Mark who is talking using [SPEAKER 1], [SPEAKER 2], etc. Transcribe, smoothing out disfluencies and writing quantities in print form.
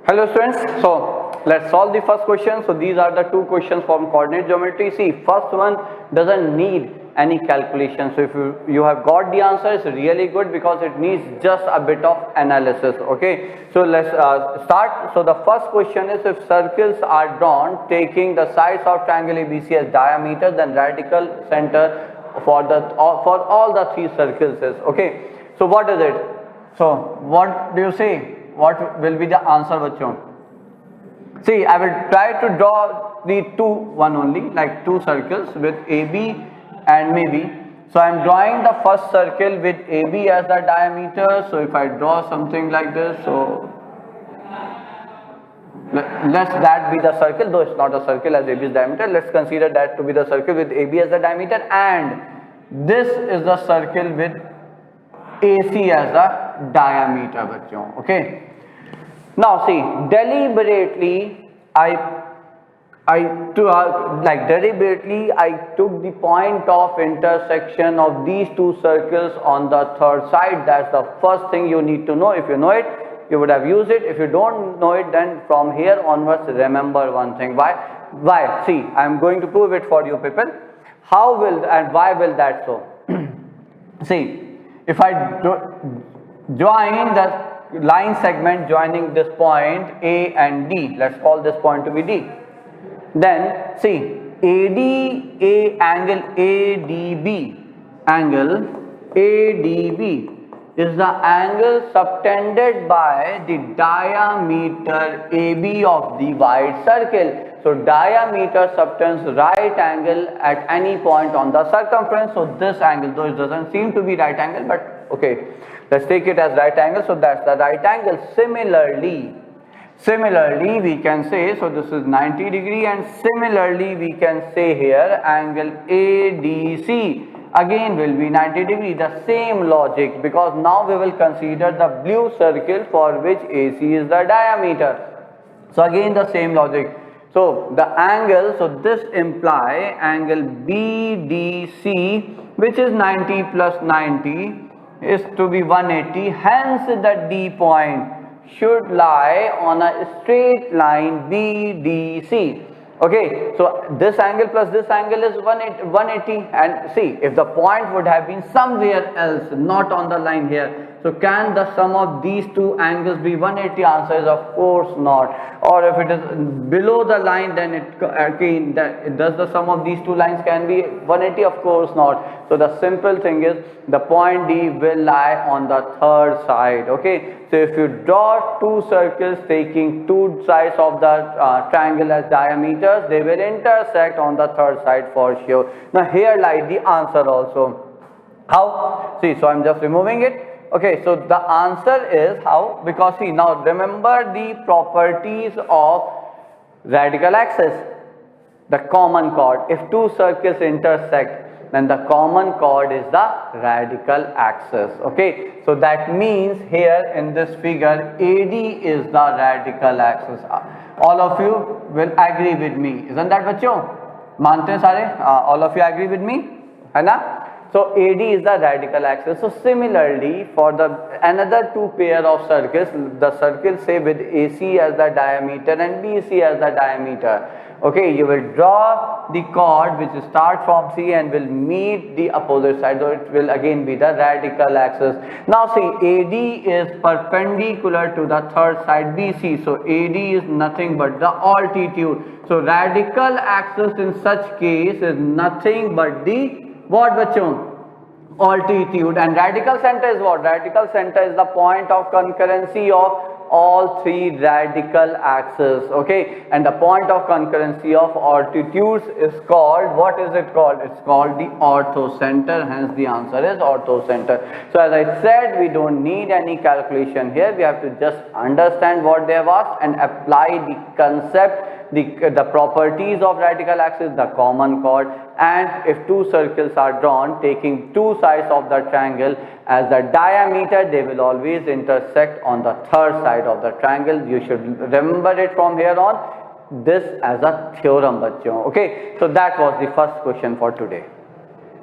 [SPEAKER 1] Hello students, so let's solve the first question. So these are the two questions from coordinate geometry. See, first one doesn't need any calculation. So if you have got the answer, it's really good because it needs just a bit of analysis. Okay, so let's start. So the first question is, if circles are drawn taking the sides of triangle ABC as diameter, then radical center for all the three circles is. Okay, so what is it? So what do you say? What will be the answer, bachon? See, I will try to draw the one only, like two circles with AB and maybe. So I am drawing the first circle with AB as the diameter. So if I draw something like this, so let that be the circle, though it's not a circle as AB is diameter. Let's consider that to be the circle with AB as the diameter, and this is the circle with AC as the diameter, bachon. Okay. Now see, deliberately I took the point of intersection of these two circles on the third side. That's the first thing you need to know. If you know it, you would have used it. If you don't know it, then from here onwards, remember one thing. Why? See, I am going to prove it for you people. How will and why will that so? See, if I join the line segment joining this point A and D, let's call this point to be D, then see, angle ADB is the angle subtended by the diameter AB of the white circle. So diameter subtends right angle at any point on the circumference. So this angle, though it doesn't seem to be right angle, but okay, let's take it as right angle. So that's the right angle. Similarly we can say, so this is 90 degree, and similarly we can say here angle ADC again will be 90 degree. The same logic, because now we will consider the blue circle for which AC is the diameter. So again the same logic. So the angle, so this imply angle BDC, which is 90 plus 90, is to be 180. Hence the D point should lie on a straight line BDC. Okay, so this angle plus this angle is 180, and see, if the point would have been somewhere else, not on the line here, so can the sum of these two angles be 180? Answer is of course not. Or if it is below the line, then does the sum of these two lines can be 180? Of course not. So the simple thing is, the point D will lie on the third side. Okay, so if you draw two circles taking two sides of the triangle as diameters, they will intersect on the third side for sure. Now here lies the answer also. How? See, so I'm just removing it. Okay, so the answer is how? Because see, now remember the properties of radical axis, the common chord. If two circles intersect, then the common chord is the radical axis. Okay, so that means here in this figure, AD is the radical axis. All of you will agree with me, isn't that, bachcho? Mante hain sare? All of you agree with me, hai na? So AD is the radical axis. So similarly, for the another two pair of circles, the circle say with AC as the diameter and BC as the diameter. Okay, you will draw the chord which starts from C and will meet the opposite side. So it will again be the radical axis. Now see, AD is perpendicular to the third side BC. So AD is nothing but the altitude. So radical axis in such case is nothing but the what, bachon? Altitude. And radical center is what? Radical center is the point of concurrency of all three radical axes. Okay, and the point of concurrency of altitudes is called, what is it called? It's called the orthocenter. Hence the answer is orthocenter. So as I said, we don't need any calculation here. We have to just understand what they have asked and apply the concept, the properties of radical axis, the common chord. And if two circles are drawn taking two sides of the triangle as the diameter, they will always intersect on the third side of the triangle. You should remember it from here on, this as a theorem, bachcho. Okay, so that was the first question for today.